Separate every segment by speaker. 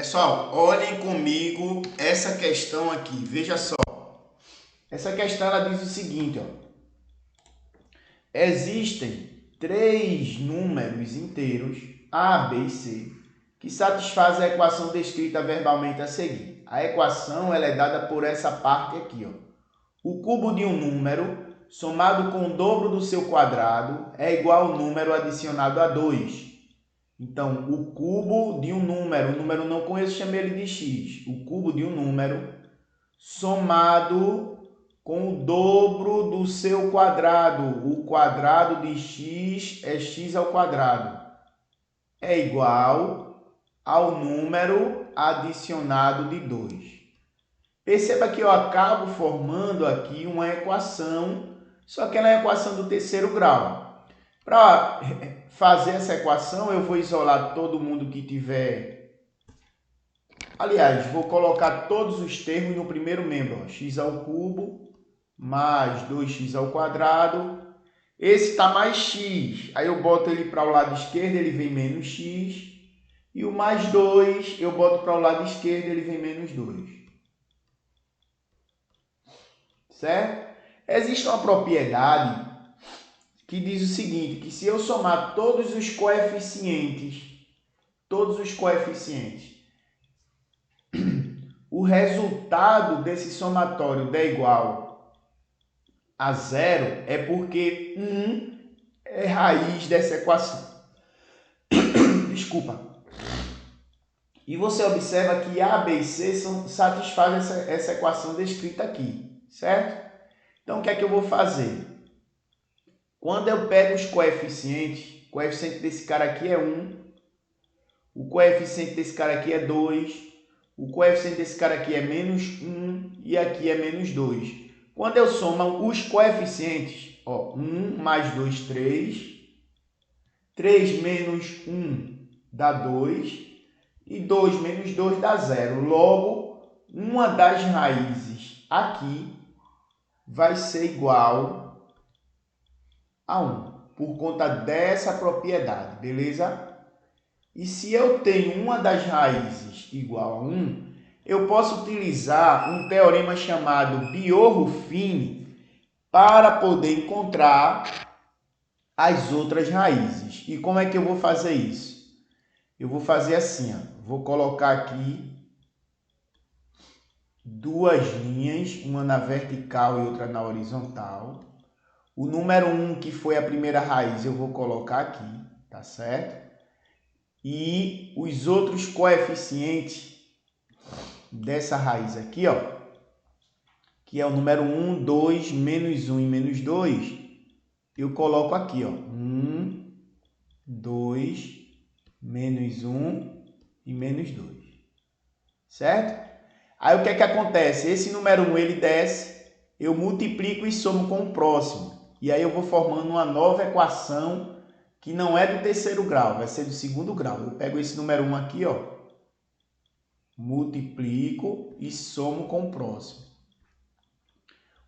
Speaker 1: Pessoal, olhem comigo essa questão aqui, veja só. Essa questão ela diz o seguinte, ó. Existem três números inteiros, A, B e C, que satisfazem a equação descrita verbalmente a seguir. A equação ela é dada por essa parte aqui, ó. O cubo de um número somado com o dobro do seu quadrado é igual ao número adicionado a 2. Então, o cubo de um número, o número não conheço, chamei ele de x. O cubo de um número somado com o dobro do seu quadrado. O quadrado de x é x ao quadrado. É igual ao número adicionado de 2. Perceba que eu acabo formando aqui uma equação, só que ela é a equação do terceiro grau. Para fazer essa equação, eu vou isolar todo mundo que tiver... Aliás, vou colocar todos os termos no primeiro membro. Ó. X ao cubo mais 2x ao quadrado. Esse está mais x. Aí eu boto ele para o lado esquerdo, ele vem menos x. E o mais 2, eu boto para o lado esquerdo, ele vem menos 2. Certo? Existe uma propriedade que diz o seguinte, que se eu somar todos os coeficientes, o resultado desse somatório der igual a 0, é porque 1 é raiz dessa equação. Desculpa. E você observa que A, B e C satisfazem essa equação descrita aqui, certo? Então, o que é que eu vou fazer? Quando eu pego os coeficientes, o coeficiente desse cara aqui é 1, o coeficiente desse cara aqui é 2, o coeficiente desse cara aqui é menos 1 e aqui é menos 2. Quando eu somo os coeficientes, ó, 1 mais 2, 3, 3 menos 1 dá 2 e 2 menos 2 dá 0. Logo, uma das raízes aqui vai ser igual a 1, por conta dessa propriedade, beleza? E se eu tenho uma das raízes igual a 1, eu posso utilizar um teorema chamado Biot-Ruffini para poder encontrar as outras raízes. E como é que eu vou fazer isso? Eu vou fazer assim, ó. Vou colocar aqui duas linhas, uma na vertical e outra na horizontal. O número 1, que foi a primeira raiz, eu vou colocar aqui, tá certo? E os outros coeficientes dessa raiz aqui, ó, que é o número 1, 2, menos 1 e menos 2, eu coloco aqui, ó, 1, 2, menos 1 e menos 2, certo? Aí o que é que acontece? Esse número 1, ele desce, eu multiplico e somo com o próximo. E aí eu vou formando uma nova equação que não é do terceiro grau, vai ser do segundo grau. Eu pego esse número 1 aqui, ó, multiplico e somo com o próximo.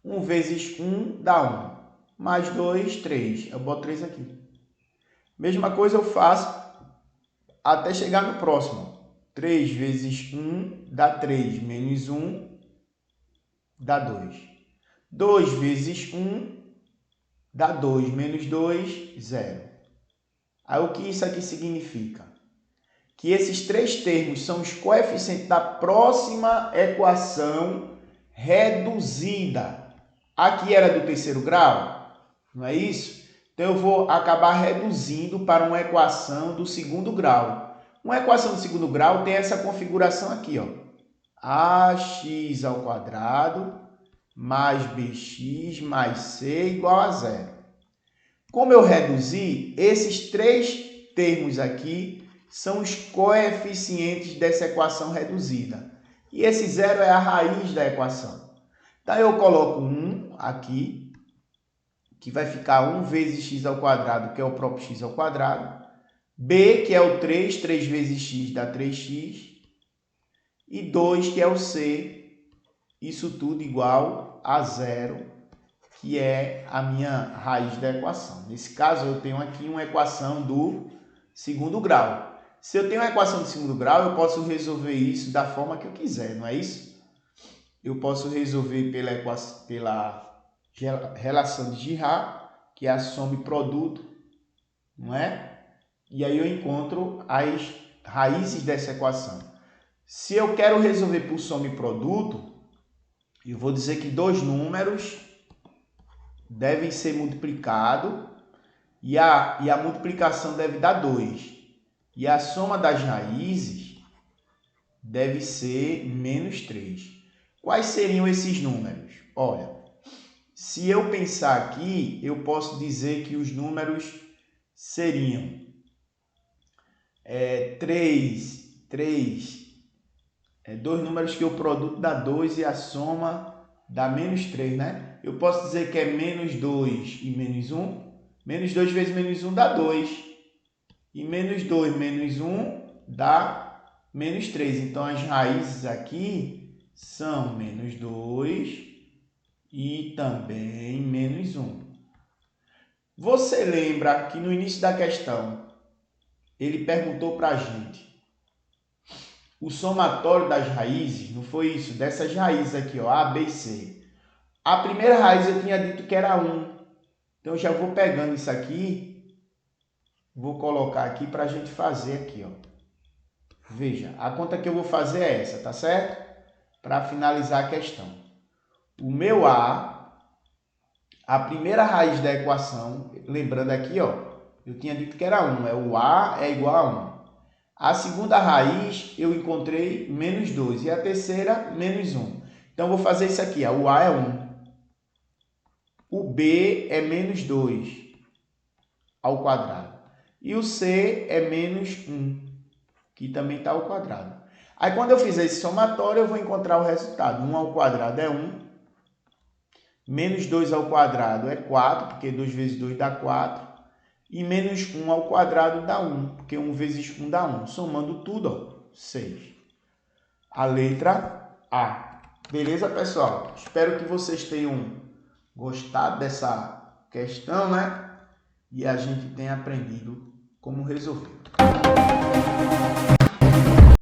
Speaker 1: 1 vezes 1 dá 1. Mais 2, 3. Eu boto 3 aqui. Mesma coisa eu faço até chegar no próximo. 3 vezes 1 dá 3. Menos 1 dá 2. 2 vezes 1 dá 2, menos 2, 0. Aí o que isso aqui significa? Que esses três termos são os coeficientes da próxima equação reduzida. Aqui era do terceiro grau, não é isso? Então eu vou acabar reduzindo para uma equação do segundo grau. Uma equação do segundo grau tem essa configuração aqui, ó. Ax ao quadrado mais bx mais c igual a 0. Como eu reduzi, esses três termos aqui são os coeficientes dessa equação reduzida. E esse 0 é a raiz da equação. Então eu coloco 1 aqui, que vai ficar 1 vezes x ao quadrado, que é o próprio x ao quadrado. B, que é o 3, 3 vezes x dá 3x. E 2, que é o c, isso tudo igual a 0, que é a minha raiz da equação. Nesse caso, eu tenho aqui uma equação do segundo grau. Se eu tenho uma equação de segundo grau, eu posso resolver isso da forma que eu quiser, não é isso? Eu posso resolver pela relação de Girard, que é a soma e produto, não é? E aí eu encontro as raízes dessa equação. Se eu quero resolver por soma e produto, eu vou dizer que dois números devem ser multiplicados e a multiplicação deve dar 2. E a soma das raízes deve ser menos 3. Quais seriam esses números? Olha, se eu pensar aqui, eu posso dizer que os números seriam 2 números que o produto dá 2 e a soma dá menos 3, né? Eu posso dizer que é menos 2 e menos 1. Menos 2 vezes menos 1 dá 2. E menos 2 menos 1 dá menos 3. Então, as raízes aqui são menos 2 e também menos 1. Você lembra que no início da questão, ele perguntou para a gente o somatório das raízes, não foi isso? Dessas raízes aqui, ó, A, B e C. A primeira raiz eu tinha dito que era 1. Então, eu já vou pegando isso aqui, vou colocar aqui para a gente fazer aqui, ó. Veja, a conta que eu vou fazer é essa, tá certo? Para finalizar a questão. O meu A, a primeira raiz da equação, lembrando aqui, ó, eu tinha dito que era 1, o A é igual a 1. A segunda raiz eu encontrei menos 2 e a terceira menos 1. Então, eu vou fazer isso aqui, ó, o A é 1. O B é menos 2 ao quadrado. E o C é menos 1, que também está ao quadrado. Aí, quando eu fizer esse somatório, eu vou encontrar o resultado. 1 ao quadrado é 1. Menos 2 ao quadrado é 4, porque 2 vezes 2 dá 4. E menos 1 ao quadrado dá 1, porque 1 vezes 1 dá 1. Somando tudo, ó, 6. A letra A. Beleza, pessoal? Espero que vocês tenham gostado dessa questão, né? E a gente tenha aprendido como resolver.